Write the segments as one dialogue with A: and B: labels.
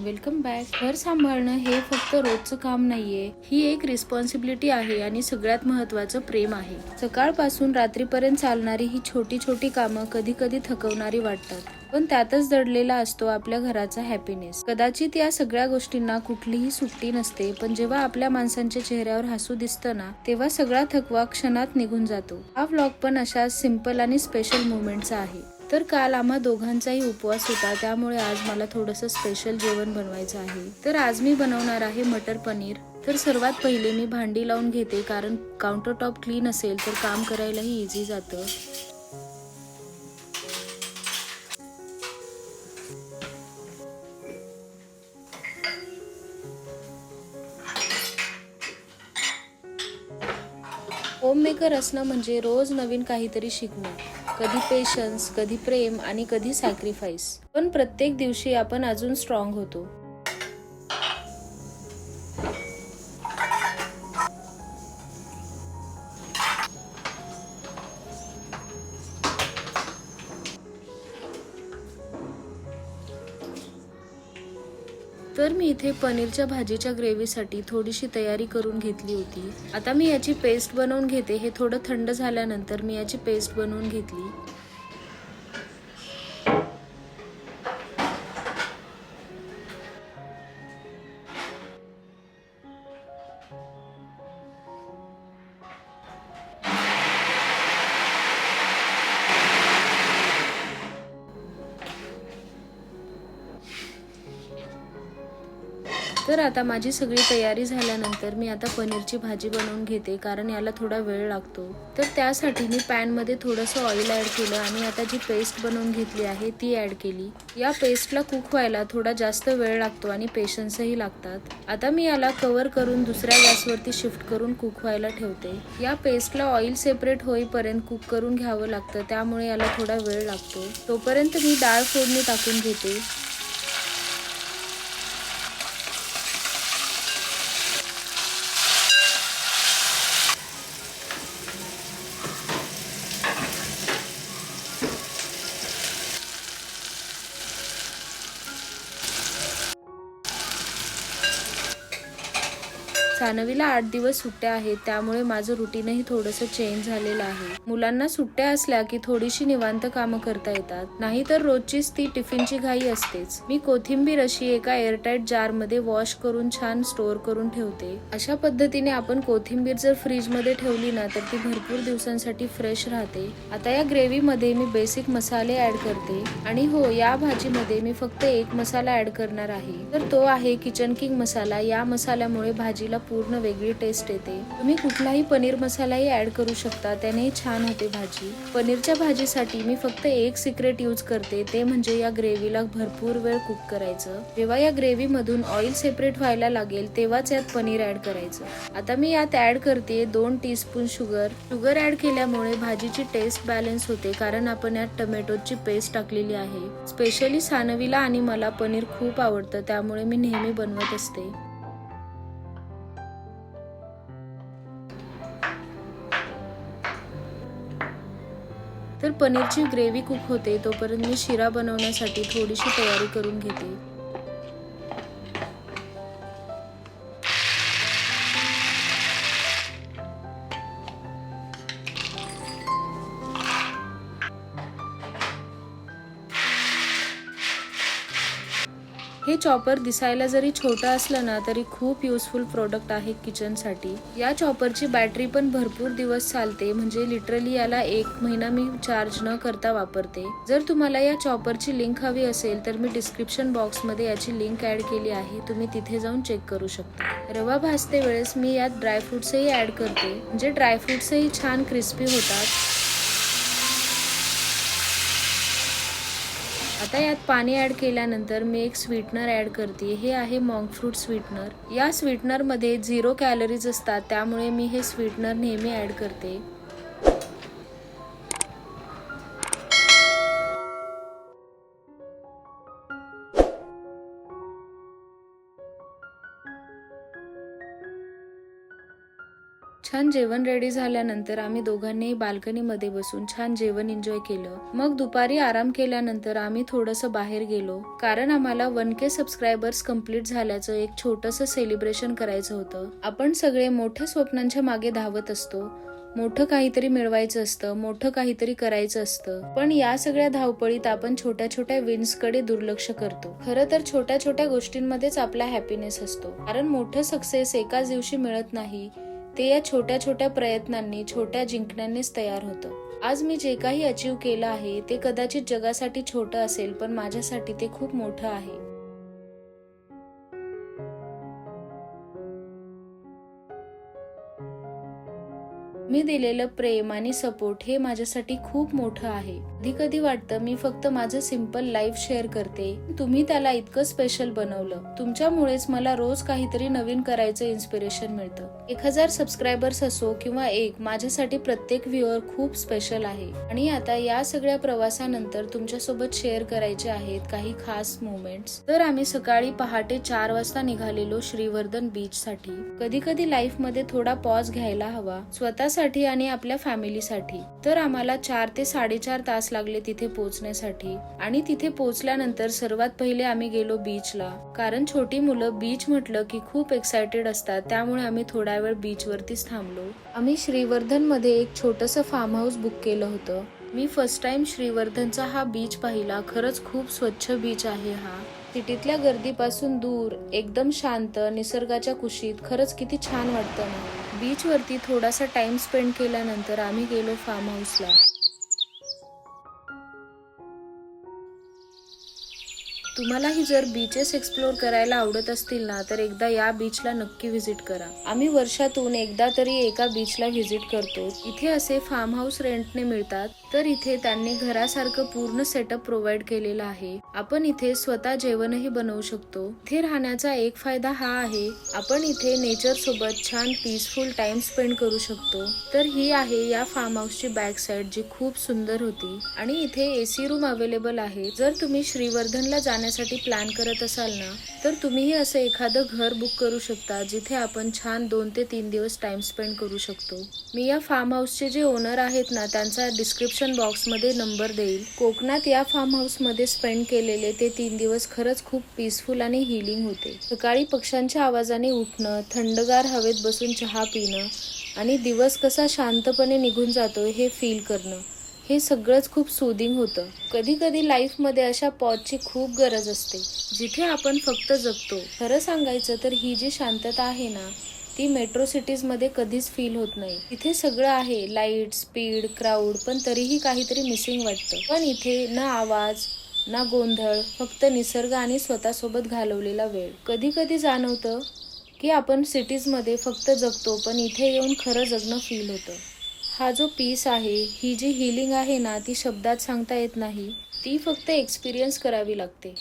A: Welcome back. घर सांभाळणं हे फक्त रोजचं काम नाहीये, ही एक रिस्पॉन्सिबिलिटी आहे आणि सगळ्यात महत्वाचं प्रेम आहे. सकाळपासून रात्रीपर्यंत चालणारी ही छोटी छोटी कामं कधी कधी थकवणारी वाटतात, पण त्यातच दडलेला असतो आपल्या घराचा हॅपीनेस. कदाचित या सगळ्या गोष्टींना कुठलीही सुट्टी नसते, पण जेव्हा आपल्या माणसांच्या चेहऱ्यावर हसू दिसतं ना, तेव्हा सगळा थकवा क्षणात निघून जातो. हा व्लॉग पण अशा सिंपल आणि स्पेशल मुवमेंटचा आहे. तर काल आम्हा दोघांचाही उपवास होता, त्यामुळे आज मला थोडंसं स्पेशल जेवण बनवायचं आहे. तर आज मी बनवणार आहे मटर पनीर. तर सर्वात पहिले मी भांडी लावून घेते, कारण काउंटर टॉप क्लीन असेल तर काम करायलाही इझी जातं. होम मेकर असणं म्हणजे रोज नवीन काहीतरी शिकणं. कधी पेशन्स, कधी प्रेम आणि कधी सॅक्रिफाईस. पण प्रत्येक दिवशी आपण अजून स्ट्रॉंग होतो. तर मी इथे पनीरच्या भाजीच्या ग्रेव्हीसाठी थोडीशी तयारी करून घेतली होती. आता मी याची पेस्ट बनवून घेते. हे थोडं थंड झाल्यानंतर मी याची पेस्ट बनवून घेतली. तर आता माझी सगळी तयारी झाल्यानंतर मी आता पनीरची भाजी बनवून घेते, कारण याला थोडा वेळ लागतो. तर त्यासाठी मी पॅनमध्ये थोडंसं ऑइल ॲड केलं आणि आता जी पेस्ट बनवून घेतली आहे ती ॲड केली. या पेस्टला कुक व्हायला थोडा जास्त वेळ लागतो आणि पेशन्सही लागतात. आता मी याला कव्हर करून दुसऱ्या गॅसवरती शिफ्ट करून कुक व्हायला ठेवते. या पेस्टला ऑइल सेपरेट होईपर्यंत कुक करून घ्यावं लागतं, त्यामुळे याला थोडा वेळ लागतो. तोपर्यंत मी डाळ फोडणी टाकून घेते. सानवीला 8 दिवस सुट्ट्या आहेत, त्यामुळे माझं रुटीनही थोडंसं चेंज झालेलं आहे. मुलांना सुट्ट्या असल्या की थोडीशी निवांत कामं करता येतात, नाहीतर रोजचीच ती टिफिनची घाई असतेच. मी कोथिंबीर अशी एका एअरटाईट जारमध्ये वॉश करून छान स्टोअर करून ठेवते. अशा पद्धतीने आपण कोथिंबीर जर फ्रीजमध्ये ठेवली ना, तर ती भरपूर दिवसांसाठी फ्रेश राहते. आता या ग्रेव्हीमध्ये मी बेसिक मसाले ऍड करते. आणि हो, या भाजीमध्ये मी फक्त एक मसाला ऍड करणार आहे, तर तो आहे किचन किंग मसाला. या मसाल्यामुळे भाजीला पूर्ण वेगळी टेस्ट येते. तुम्ही कुठलाही पनीर मसालाही ऍड करू शकता, त्यानेही छान होते भाजी. पनीरच्या भाजीसाठी मी फक्त एक सिक्रेट यूज करते, ते म्हणजे या ग्रेव्हीला भरपूर वेळ कुक करायचं. जेव्हा या ग्रेव्ही मधून ऑइल सेपरेट व्हायला लागेल तेव्हाच यात पनीर ऍड करायचं. आता मी यात ऍड करते 2 टीस्पून शुगर. शुगर ऍड केल्यामुळे भाजीची टेस्ट बॅलन्स होते, कारण आपण यात टोमॅटोची पेस्ट टाकलेली आहे. स्पेशली सानवीला आणि मला पनीर खूप आवडतं, त्यामुळे मी नेहमी बनवत असते. तर पनीरची ग्रेव्ही कुक होते तोपर्यंत मी शिरा बनवण्यासाठी थोडीशी तयारी करून घेते. हे चॉपर दिसायला जरी छोटं असलं ना, तरी खूप युजफुल प्रोडक्ट आहे किचनसाठी. या चॉपरची बॅटरी पण भरपूर दिवस चालते, म्हणजे लिटरली याला 1 महिना मी चार्ज न करता वापरते. जर तुम्हाला या चॉपरची लिंक हवी असेल तर मी डिस्क्रिप्शन बॉक्समध्ये याची लिंक ऍड केली आहे, तुम्ही तिथे जाऊन चेक करू शकता. रवा भाजते वेळेस मी यात ड्रायफ्रुट्सही ऍड करते, म्हणजे ड्रायफ्रुट्सही छान क्रिस्पी होतात. आता यात पाणी ऍड केल्यानंतर मी एक स्वीटनर ऍड करते. हे आहे मॉन्क फ्रूट स्वीटनर. या स्वीटनर मध्ये 0 कॅलरीज असतात, त्यामुळे मी हे स्वीटनर नेहमी ऍड करते. छान जेवण रेडी झाल्यानंतर आम्ही दोघांनी बाल्कनीमध्ये बसून छान जेवण एन्जॉय केलं. मग दुपारी आराम केल्यानंतर आम्ही थोडंसं बाहेर गेलो, कारण आम्हाला 1K सबस्क्रायबर्स कंप्लीट झाल्याचं एक छोटंसं सेलिब्रेशन करायचं होतं. आपण सगळे मोठ्या स्वप्नांच्या मागे धावत असतो, मोठं काहीतरी मिळवायचं असतं, मोठं काहीतरी करायचं असतं, पण या सगळ्या धावपळीत आपण छोट्या छोट्या विन्स कडे दुर्लक्ष करतो. खरं तर छोट्या छोट्या गोष्टींमध्येच आपला हॅपीनेस असतो, कारण मोठं सक्सेस एकाच दिवशी मिळत नाही, ते या छोट्या छोट्या प्रयत्नांनी, छोट्या जिंकण्यांनीच तयार होतं. आज मी जे काही अचीव केलं आहे ते कदाचित जगासाठी छोटं असेल, पण माझ्यासाठी ते खूप मोठं आहे. मी दिलेलं प्रेम आणि सपोर्ट हे माझ्यासाठी खूप मोठं आहे. कधी कधी वाटतं मी फक्त माझं सिंपल लाईफ शेअर करते, तुम्ही त्याला इतकं स्पेशल बनवलं. तुमच्यामुळेच मला रोज काहीतरी नवीन करायचं इन्स्पिरेशन मिळतं. 1000 सबस्क्रायबर्स असो किंवा एक, माझ्यासाठी प्रत्येक व्ह्यूअर खूप स्पेशल आहे. आणि आता या सगळ्या प्रवासानंतर तुमच्यासोबत शेअर करायचे आहेत काही खास मोमेंट्स. तर आम्ही सकाळी पहाटे 4 वाजता निघालेलो श्रीवर्धन बीच साठी. कधी कधी लाईफ मध्ये थोडा पॉज घ्यायला हवा, स्वतःसाठी आणि आपल्या फॅमिलीसाठी. तर आम्हाला 4 ते 4.5 तास लागले तिथे पोहोचण्यासाठी. आणि तिथे पोहोचल्यानंतर सर्वात पहिले आम्ही गेलो बीचला, कारण छोटी मुलं बीच म्हटलं की खूप एक्सायटेड असतात, त्यामुळे आम्ही थोडा वेळ बीच वरतीच थांबलो. आम्ही श्रीवर्धन मध्ये एक छोटंसं फार्म हाऊस बुक केलं होतं. मी फर्स्ट टाइम श्रीवर्धनचा हा बीच पाहिला. खरंच खूप स्वच्छ बीच आहे हा. सिटीतल्या गर्दीपासून दूर, एकदम शांत, निसर्गाच्या कुशीत. खरंच किती छान वाटतं ना. बीच वरती थोडासा टाइम स्पेंड केल्यानंतर आम्ही गेलो फार्म हाऊसला. तुम्हालाही जर बीचेस एक्सप्लोर करायला आवडत असतील ना, तर एकदा या बीचला नक्की व्हिजिट करा. आम्ही वर्षातून एकदा तरी एका बीचला व्हिजिट करतो. इथे असे फार्म हाऊस रेंटने मिळतात, तर इथे त्यांनी घरासारखं पूर्ण सेटअप प्रोव्हाइड केलेला आहे. आपण इथे स्वतः जेवणही बनवू शकतो. इथे राहण्याचा एक फायदा हा आहे, आपण इथे नेचर सोबत छान पीसफुल टाइम स्पेंड करू शकतो. तर ही आहे या फार्म हाऊसची बॅक साइड, जी खूप सुंदर होती. आणि इथे एसी रूम अवेलेबल आहे. जर तुम्ही श्रीवर्धनला जाण्यासाठी प्लॅन करत असाल ना, तर तुम्हीही असं एखादं घर बुक करू शकता, जिथे आपण छान 2 ते 3 दिवस टाइम स्पेंड करू शकतो. मी या फार्म हाऊसचे जे ओनर आहेत ना, त्यांचा डिस्क्रिप्शन बॉक्स मध्ये नंबर देईल. कोकणात या फार्म हाऊस मध्ये स्पेंड केलेले ते 3 दिवस खरंच खूप पीसफुल आणि हिलिंग होते. सकाळी पक्ष्यांच्या आवाजाने उठणं, थंडगार हवेत बसून चहा पिणं आणि दिवस कसा शांतपणे निघून जातो हे फील करणं, हे सगळंच खूप सूदिंग होतं. कधी कधी लाईफमध्ये अशा पॉजची खूप गरज असते, जिथे आपण फक्त जगतो. खरं सांगायचं तर ही जी शांतता आहे ना, ती मेट्रो सिटीज मध्ये कधीच फील होत नाही. इथे सगळं आहे, लाईट, स्पीड, क्राऊड, पण तरीही काहीतरी मिसिंग वाटतं. पण इथे ना आवाज, ना गोंधळ, फक्त निसर्ग आणि स्वतःसोबत घालवलेला वेळ. कधी कधी जाणवतं की आपण सिटीज मध्ये फक्त जगतो, पण इथे येऊन खरं जगणं फील होतं. हा जो पीस आहे, ही जी हिलिंग आहे ना, ती शब्दात सांगता येत नाही. ती फक्त एक्सपिरियन्स करावी लागते.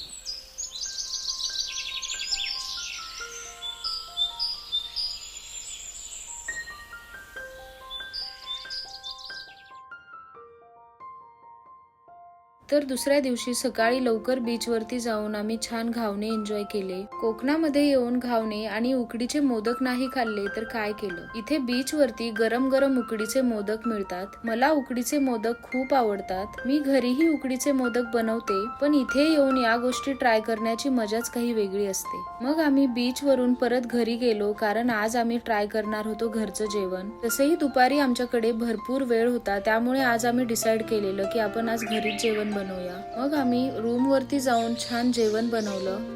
A: तर दुसऱ्या दिवशी सकाळी लवकर बीचवरती जाऊन आम्ही छान घावणे एन्जॉय केले. कोकणामध्ये येऊन घावणे आणि उकडीचे मोदक नाही खाल्ले तर काय केलं. इथे बीचवरती गरम गरम उकडीचे मोदक मिळतात. मला उकडीचे मोदक खूप आवडतात. मी घरीही उकडीचे मोदक बनवते, पण इथे येऊन या गोष्टी ट्राय करण्याची मजाच काही वेगळी असते. मग आम्ही बीच वरून परत घरी गेलो, कारण आज आम्ही ट्राय करणार होतो घरचं जेवण. तसंही दुपारी आमच्याकडे भरपूर वेळ होता, त्यामुळे आज आम्ही डिसाइड केलेलं की आपण आज घरीच जेवण बनवूया. मग आम्ही रूम वरती जाऊन छान जेवण बनवलं.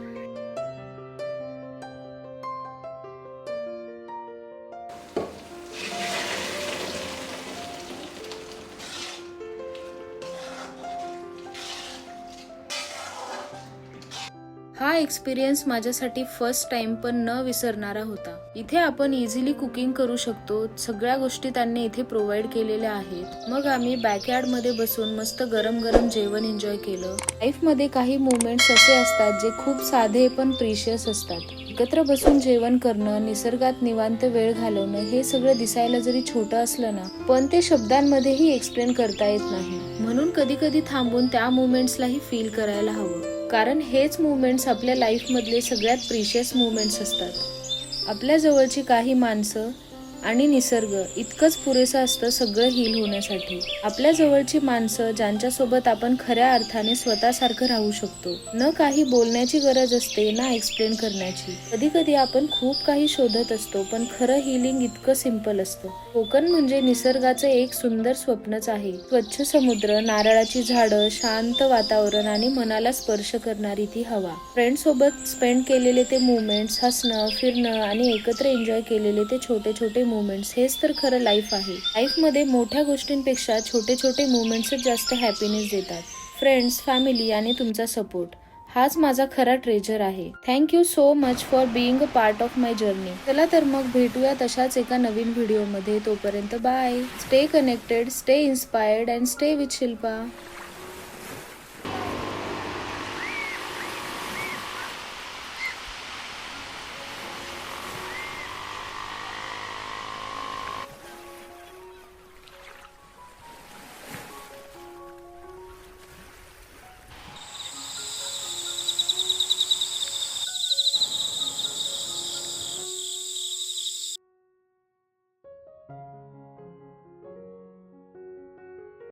A: हा एक्सपिरियन्स माझ्यासाठी फर्स्ट टाइम पण न विसरणारा होता. इथे आपण इझिली कुकिंग करू शकतो. सगळ्या गोष्टी त्यांनी इथे प्रोव्हाइड केलेल्या आहेत. मग आम्ही बॅकयार्ड मध्ये बसून मस्त गरम गरम जेवण एन्जॉय केलं. लाईफ मध्ये काही मोमेंट्स असे असतात जे खूप साधे पण प्रिशियस असतात. एकत्र बसून जेवण करणं, निसर्गात निवांत वेळ घालवणं, हे सगळं दिसायला जरी छोटं असलं ना, पण ते शब्दांमध्येही एक्सप्लेन करता येत नाही. म्हणून कधी कधी थांबून त्या मोमेंट्सलाही फील करायला हवं, कारण हेच मुवमेंट्स आपल्या लाईफ मधले सगळ्यात प्रिशियस मुवमेंट्स असतात. आपल्या जवळची काही माणसं आणि निसर्ग इतकंच पुरेसं असतं सगळं हील होण्यासाठी. आपल्या जवळची माणसं ज्यांच्यासोबत आपण खऱ्या अर्थाने स्वतःसारखं राहू शकतो. न काही बोलण्याची गरज असते ना एक्सप्लेन करण्याची. कधी कधी आपण खूप काही शोधत असतो, पण खरं हिलिंग इतकं सिंपल असतं. कोकण म्हणजे निसर्गाचं एक सुंदर स्वप्नच आहे. स्वच्छ समुद्र, नारळाची झाडं, शांत वातावरण आणि मनाला स्पर्श करणारी ती हवा. फ्रेंड सोबत स्पेंड केलेले ते मोमेंट्स, हसणं, फिरणं आणि एकत्र एन्जॉय केलेले ते छोटे छोटे मोमेंट्स, हेच तर खरं लाईफ आहे. लाईफ मध्ये मोठ्या गोष्टींपेक्षा छोटे छोटे मोमेंट्सच जास्त हॅपीनेस देतात. फ्रेंड्स, फॅमिली आणि तुमचा सपोर्ट हाच माझा खरा ट्रेजर आहे. Thank you so much for being a part of my journey. चला तर मग भेटूया तशाच एका नवीन व्हिडिओमध्ये. तोपर्यंत bye. Stay connected, stay inspired and stay with Shilpa.